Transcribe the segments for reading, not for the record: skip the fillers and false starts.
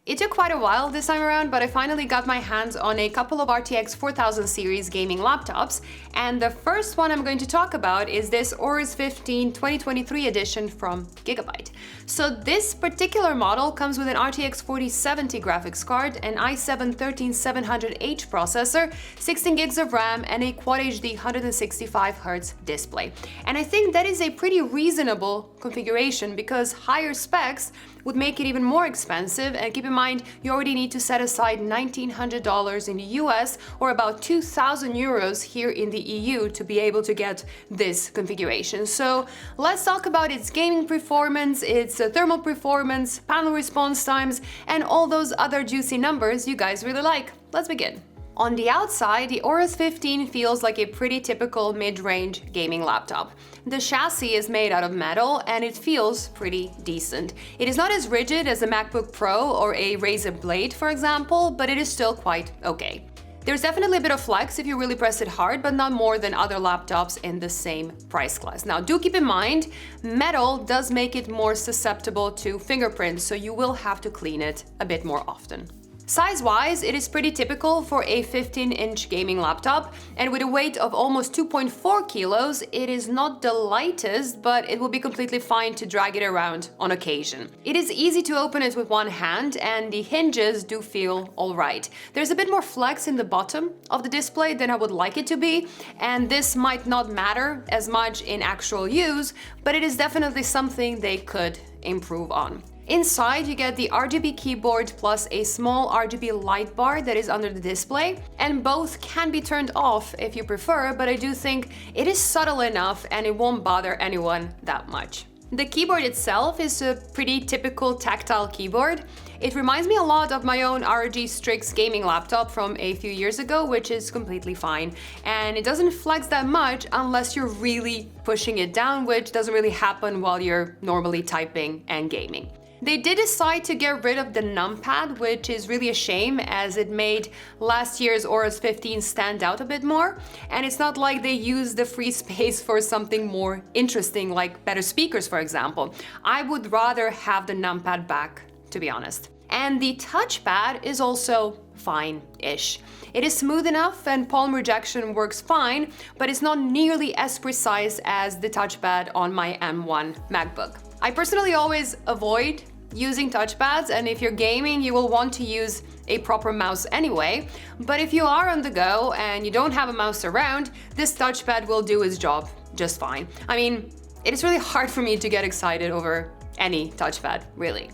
It took quite a while this time around, but I finally got my hands on a couple of RTX 4000 series gaming laptops, and the first one I'm going to talk about is this Aorus 15 2023 edition from Gigabyte. So this particular model comes with an RTX 4070 graphics card, an i7-13700H processor, 16 gigs of RAM, and a Quad HD 165Hz display. And I think that is a pretty reasonable configuration because higher specs would make it even more expensive, and keep in mind you already need to set aside $1,900 in the US or about 2,000 euros here in the EU to be able to get this configuration. So let's talk about its gaming performance, its thermal performance, panel response times, and all those other juicy numbers you guys really like. Let's begin. On the outside, the Aorus 15 feels like a pretty typical mid-range gaming laptop. The chassis is made out of metal and it feels pretty decent. It is not as rigid as a MacBook Pro or a Razer Blade, for example, but it is still quite okay. There's definitely a bit of flex if you really press it hard, but not more than other laptops in the same price class. Now, do keep in mind, metal does make it more susceptible to fingerprints, so you will have to clean it a bit more often. Size-wise, it is pretty typical for a 15-inch gaming laptop, and with a weight of almost 2.4 kilos, it is not the lightest, but it will be completely fine to drag it around on occasion. It is easy to open it with one hand, and the hinges do feel alright. There's a bit more flex in the bottom of the display than I would like it to be, and this might not matter as much in actual use, but it is definitely something they could improve on. Inside, you get the RGB keyboard plus a small RGB light bar that is under the display, and both can be turned off if you prefer, but I do think it is subtle enough and it won't bother anyone that much. The keyboard itself is a pretty typical tactile keyboard. It reminds me a lot of my own ROG Strix gaming laptop from a few years ago, which is completely fine. And it doesn't flex that much unless you're really pushing it down, which doesn't really happen while you're normally typing and gaming. They did decide to get rid of the numpad, which is really a shame as it made last year's Aorus 15 stand out a bit more. And it's not like they used the free space for something more interesting, like better speakers, for example. I would rather have the numpad back, to be honest. And the touchpad is also fine-ish. It is smooth enough and palm rejection works fine, but it's not nearly as precise as the touchpad on my M1 MacBook. I personally always avoid using touchpads, and if you're gaming, you will want to use a proper mouse anyway. But if you are on the go and you don't have a mouse around, this touchpad will do its job just fine. I mean, it is really hard for me to get excited over any touchpad, really.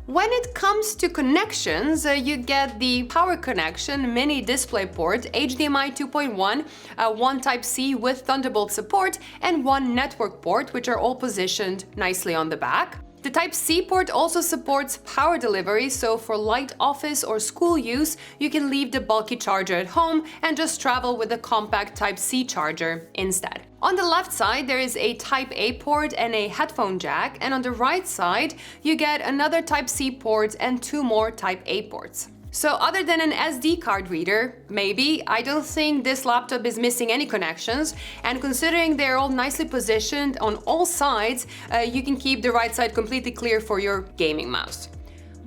When it comes to connections, you get the power connection, mini DisplayPort, HDMI 2.1, one Type-C with Thunderbolt support, and one network port, which are all positioned nicely on the back. The Type-C port also supports power delivery, so for light office or school use, you can leave the bulky charger at home and just travel with a compact Type-C charger instead. On the left side, there is a Type-A port and a headphone jack, and on the right side, you get another Type-C port and two more Type-A ports. So other than an SD card reader, maybe, I don't think this laptop is missing any connections, and considering they're all nicely positioned on all sides, you can keep the right side completely clear for your gaming mouse.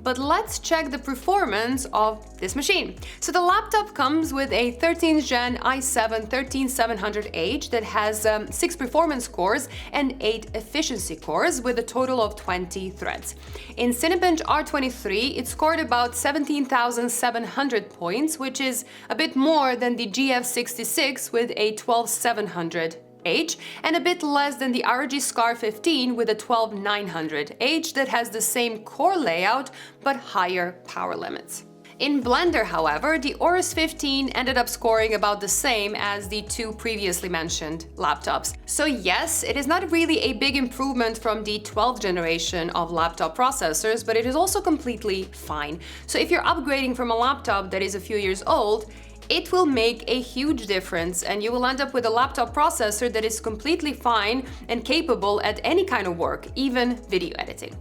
But let's check the performance of this machine. So the laptop comes with a 13th gen i7-13700H that has 6 performance cores and 8 efficiency cores with a total of 20 threads. In Cinebench R23, it scored about 17,700 points, which is a bit more than the GF66 with a 12,700H, and a bit less than the ROG Scar 15 with a 12900H that has the same core layout but higher power limits. In Blender, however, the Aorus 15 ended up scoring about the same as the two previously mentioned laptops. So yes, it is not really a big improvement from the 12th generation of laptop processors, but it is also completely fine. So if you're upgrading from a laptop that is a few years old, it will make a huge difference, and you will end up with a laptop processor that is completely fine and capable at any kind of work, even video editing.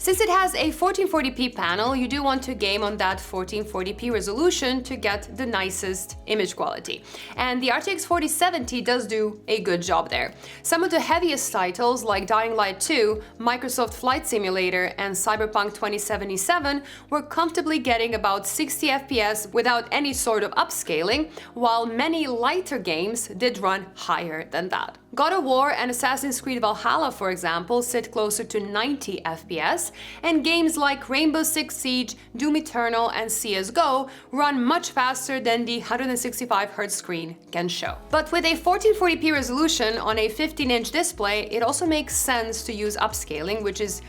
Since it has a 1440p panel, you do want to game on that 1440p resolution to get the nicest image quality. And the RTX 4070 does do a good job there. Some of the heaviest titles like Dying Light 2, Microsoft Flight Simulator, and Cyberpunk 2077 were comfortably getting about 60 FPS without any sort of upscaling, while many lighter games did run higher than that. God of War and Assassin's Creed Valhalla, for example, sit closer to 90 FPS, and games like Rainbow Six Siege, Doom Eternal, and CSGO run much faster than the 165Hz screen can show. But with a 1440p resolution on a 15-inch display, it also makes sense to use upscaling, which is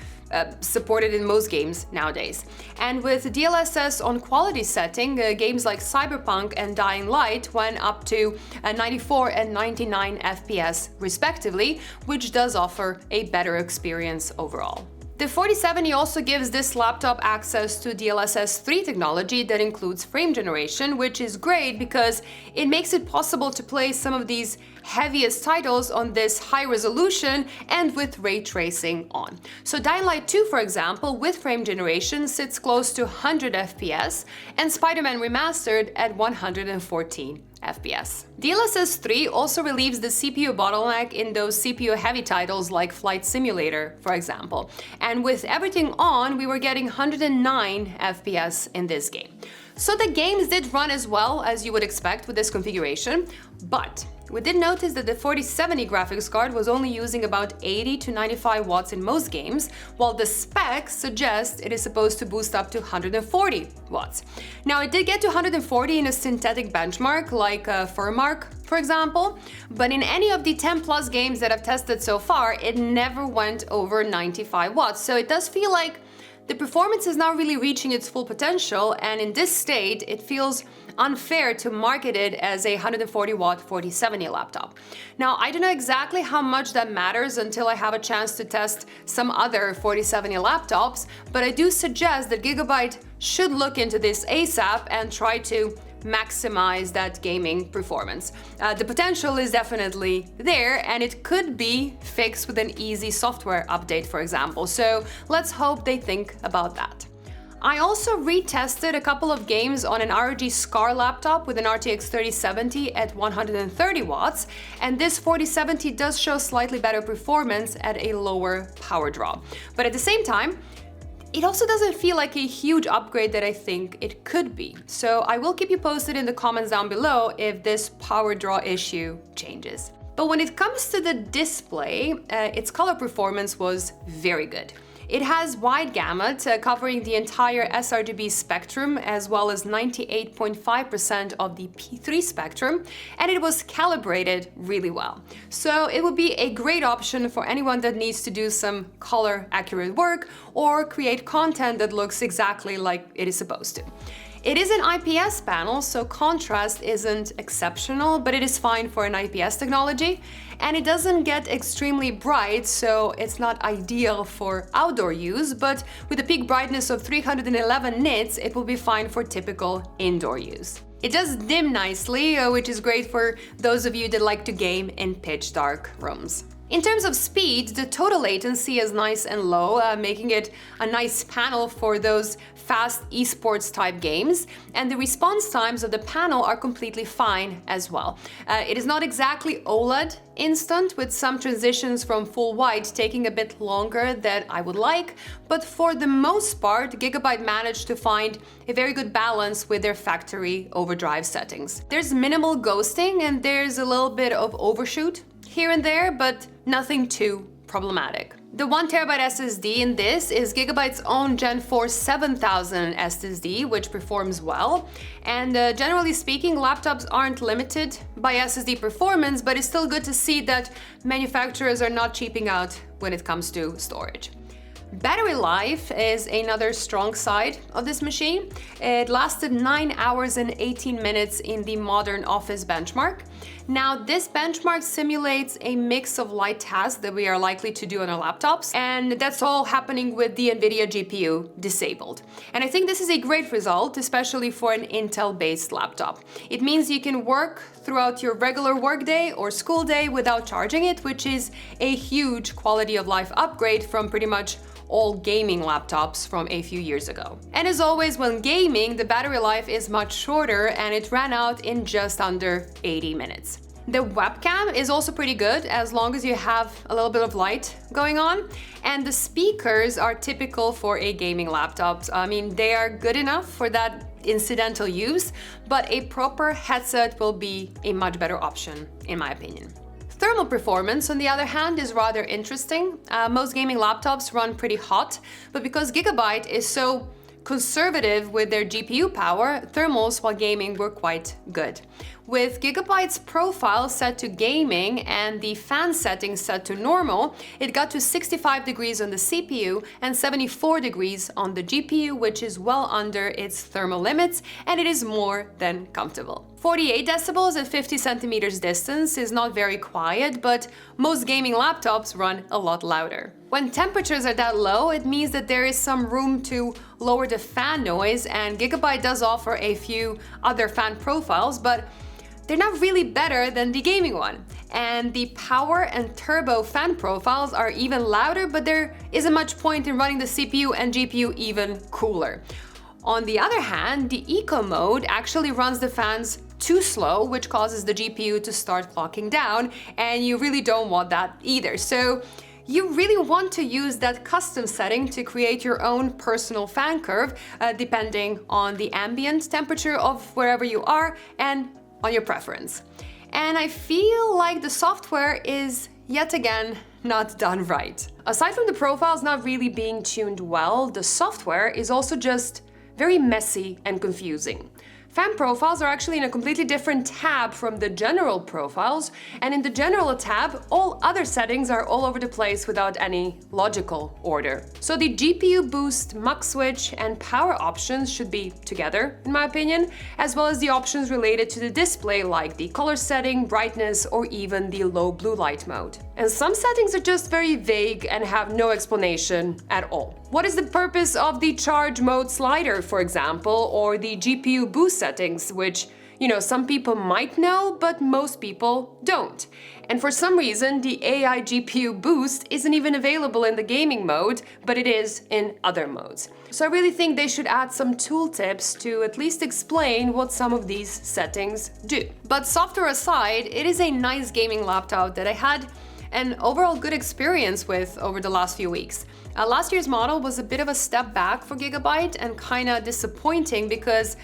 supported in most games nowadays. And with DLSS on quality setting, games like Cyberpunk and Dying Light went up to 94 and 99 FPS respectively, which does offer a better experience overall. The 4070 also gives this laptop access to DLSS 3 technology that includes frame generation, which is great because it makes it possible to play some of these heaviest titles on this high resolution and with ray tracing on. So Dying Light 2, for example, with frame generation sits close to 100 FPS, and Spider-Man Remastered at 114 FPS. DLSS 3 also relieves the CPU bottleneck in those CPU-heavy titles like Flight Simulator, for example. And with everything on, we were getting 109 FPS in this game. So the games did run as well as you would expect with this configuration, but we did notice that the 4070 graphics card was only using about 80 to 95 watts in most games, while the specs suggest it is supposed to boost up to 140 watts. Now, it did get to 140 in a synthetic benchmark like Furmark, for example, but in any of the 10 plus games that I've tested so far, it never went over 95 watts. So it does feel like the performance is not really reaching its full potential, and in this state, it feels unfair to market it as a 140-watt 4070 laptop. Now, I don't know exactly how much that matters until I have a chance to test some other 4070 laptops, but I do suggest that Gigabyte should look into this ASAP and try to maximize that gaming performance. The potential is definitely there, and it could be fixed with an easy software update, for example. So let's hope they think about that. I also retested a couple of games on an ROG Scar laptop with an RTX 3070 at 130 watts, and this 4070 does show slightly better performance at a lower power draw. But at the same time, it also doesn't feel like a huge upgrade that I think it could be. So I will keep you posted in the comments down below if this power draw issue changes. But when it comes to the display, its color performance was very good. It has wide gamut, covering the entire sRGB spectrum as well as 98.5% of the P3 spectrum, and it was calibrated really well. So it would be a great option for anyone that needs to do some color accurate work or create content that looks exactly like it is supposed to. It is an IPS panel, so contrast isn't exceptional, but it is fine for an IPS technology, and it doesn't get extremely bright, so it's not ideal for outdoor use, but with a peak brightness of 311 nits, it will be fine for typical indoor use. It does dim nicely, which is great for those of you that like to game in pitch dark rooms. In terms of speed, the total latency is nice and low, making it a nice panel for those fast esports type games, and the response times of the panel are completely fine as well. It is not exactly OLED instant, with some transitions from full white taking a bit longer than I would like, but for the most part, Gigabyte managed to find a very good balance with their factory overdrive settings. There's minimal ghosting and there's a little bit of overshoot here and there, but nothing too problematic. The 1TB SSD in this is Gigabyte's own Gen 4 7000 SSD, which performs well. And generally speaking, laptops aren't limited by SSD performance, but it's still good to see that manufacturers are not cheaping out when it comes to storage. Battery life is another strong side of this machine. It lasted 9 hours and 18 minutes in the modern office benchmark. Now, this benchmark simulates a mix of light tasks that we are likely to do on our laptops, and that's all happening with the Nvidia GPU disabled. And I think this is a great result, especially for an Intel-based laptop. It means you can work throughout your regular workday or school day without charging it, which is a huge quality of life upgrade from pretty much all gaming laptops from a few years ago. And as always, when gaming, the battery life is much shorter and it ran out in just under 80 minutes. The webcam is also pretty good as long as you have a little bit of light going on. And the speakers are typical for a gaming laptop. I mean, they are good enough for that incidental use, but a proper headset will be a much better option, in my opinion. Thermal performance, on the other hand, is rather interesting. Most gaming laptops run pretty hot, but because Gigabyte is so conservative with their GPU power, thermals while gaming were quite good. With Gigabyte's profile set to gaming and the fan settings set to normal, it got to 65 degrees on the CPU and 74 degrees on the GPU, which is well under its thermal limits, and it is more than comfortable. 48 decibels at 50 centimeters distance is not very quiet, but most gaming laptops run a lot louder. When temperatures are that low, it means that there is some room to lower the fan noise, and Gigabyte does offer a few other fan profiles, but they're not really better than the gaming one. And the power and turbo fan profiles are even louder, but there isn't much point in running the CPU and GPU even cooler. On the other hand, the eco mode actually runs the fans too slow, which causes the GPU to start clocking down, and you really don't want that either. So you really want to use that custom setting to create your own personal fan curve, depending on the ambient temperature of wherever you are and on your preference. And I feel like the software is yet again not done right. Aside from the profiles not really being tuned well, the software is also just very messy and confusing. Fan profiles are actually in a completely different tab from the general profiles, and in the general tab, all other settings are all over the place without any logical order. So the GPU boost, mux switch, and power options should be together, in my opinion, as well as the options related to the display like the color setting, brightness, or even the low blue light mode. And some settings are just very vague and have no explanation at all. What is the purpose of the charge mode slider, for example, or the GPU boost settings, which, some people might know, but most people don't. And for some reason, the AI GPU boost isn't even available in the gaming mode, but it is in other modes. So I really think they should add some tooltips to at least explain what some of these settings do. But software aside, it is a nice gaming laptop that I had an overall good experience with over the last few weeks. Last year's model was a bit of a step back for Gigabyte and kinda disappointing because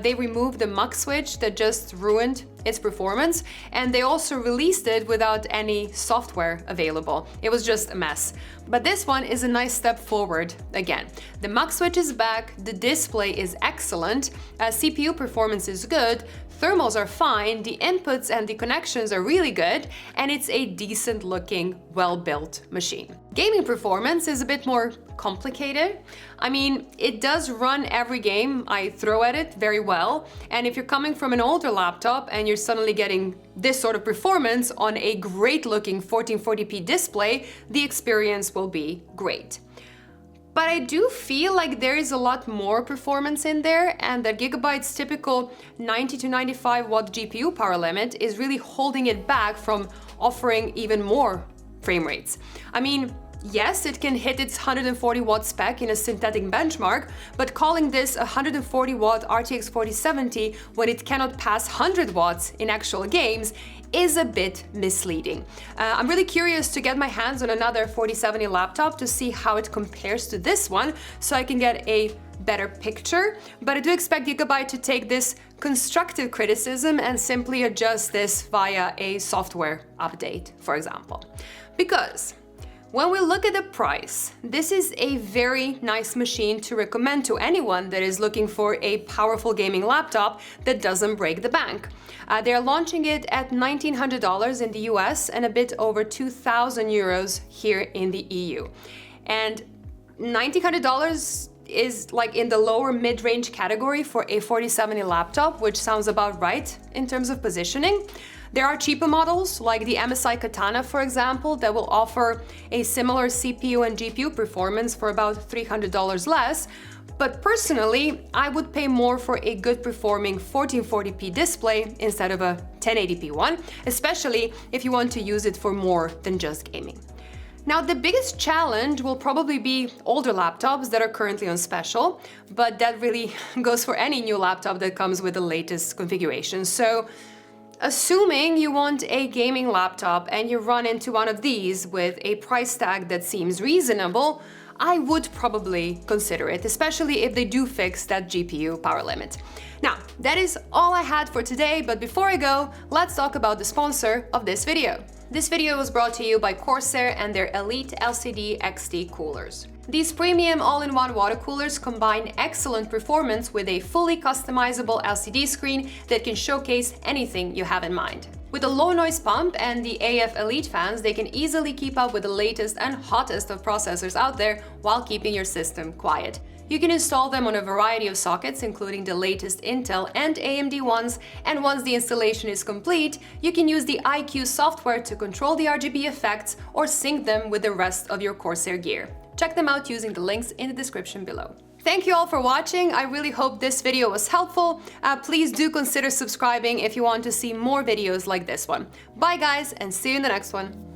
they removed the mux switch that just ruined its performance, and they also released it without any software available. It was just a mess. But this one is a nice step forward again. The mux switch is back, the display is excellent, CPU performance is good, thermals are fine, the inputs and the connections are really good, and it's a decent looking, well-built machine. Gaming performance is a bit more complicated. I mean, it does run every game I throw at it very well, and if you're coming from an older laptop and you're suddenly getting this sort of performance on a great looking 1440p display, the experience will be great. But I do feel like there is a lot more performance in there, and that Gigabyte's typical 90 to 95 watt GPU power limit is really holding it back from offering even more frame rates. I mean, yes, it can hit its 140 watt spec in a synthetic benchmark, but calling this a 140 watt RTX 4070 when it cannot pass 100 watts in actual games is a bit misleading. I'm really curious to get my hands on another 4070 laptop to see how it compares to this one, so I can get a better picture, but I do expect Gigabyte to take this constructive criticism and simply adjust this via a software update, for example. Because when we look at the price, this is a very nice machine to recommend to anyone that is looking for a powerful gaming laptop that doesn't break the bank. They're launching it at $1,900 in the US and a bit over 2,000 euros here in the EU. And $1,900 is like in the lower mid-range category for a 4070 laptop, which sounds about right in terms of positioning. There are cheaper models like the MSI Katana, for example, that will offer a similar CPU and GPU performance for about $300 less. But personally, I would pay more for a good performing 1440p display instead of a 1080p one, especially if you want to use it for more than just gaming. Now, the biggest challenge will probably be older laptops that are currently on special, but that really goes for any new laptop that comes with the latest configuration. So, assuming you want a gaming laptop and you run into one of these with a price tag that seems reasonable, I would probably consider it, especially if they do fix that GPU power limit. Now, that is all I had for today, but before I go, let's talk about the sponsor of this video. This video was brought to you by Corsair and their Elite LCD XT coolers. These premium all-in-one water coolers combine excellent performance with a fully customizable LCD screen that can showcase anything you have in mind. With a low noise pump and the AF Elite fans, they can easily keep up with the latest and hottest of processors out there while keeping your system quiet. You can install them on a variety of sockets, including the latest Intel and AMD ones, and once the installation is complete, you can use the iQ software to control the RGB effects or sync them with the rest of your Corsair gear. Check them out using the links in the description below. Thank you all for watching. I really hope this video was helpful. Please do consider subscribing if you want to see more videos like this one. Bye guys, and see you in the next one.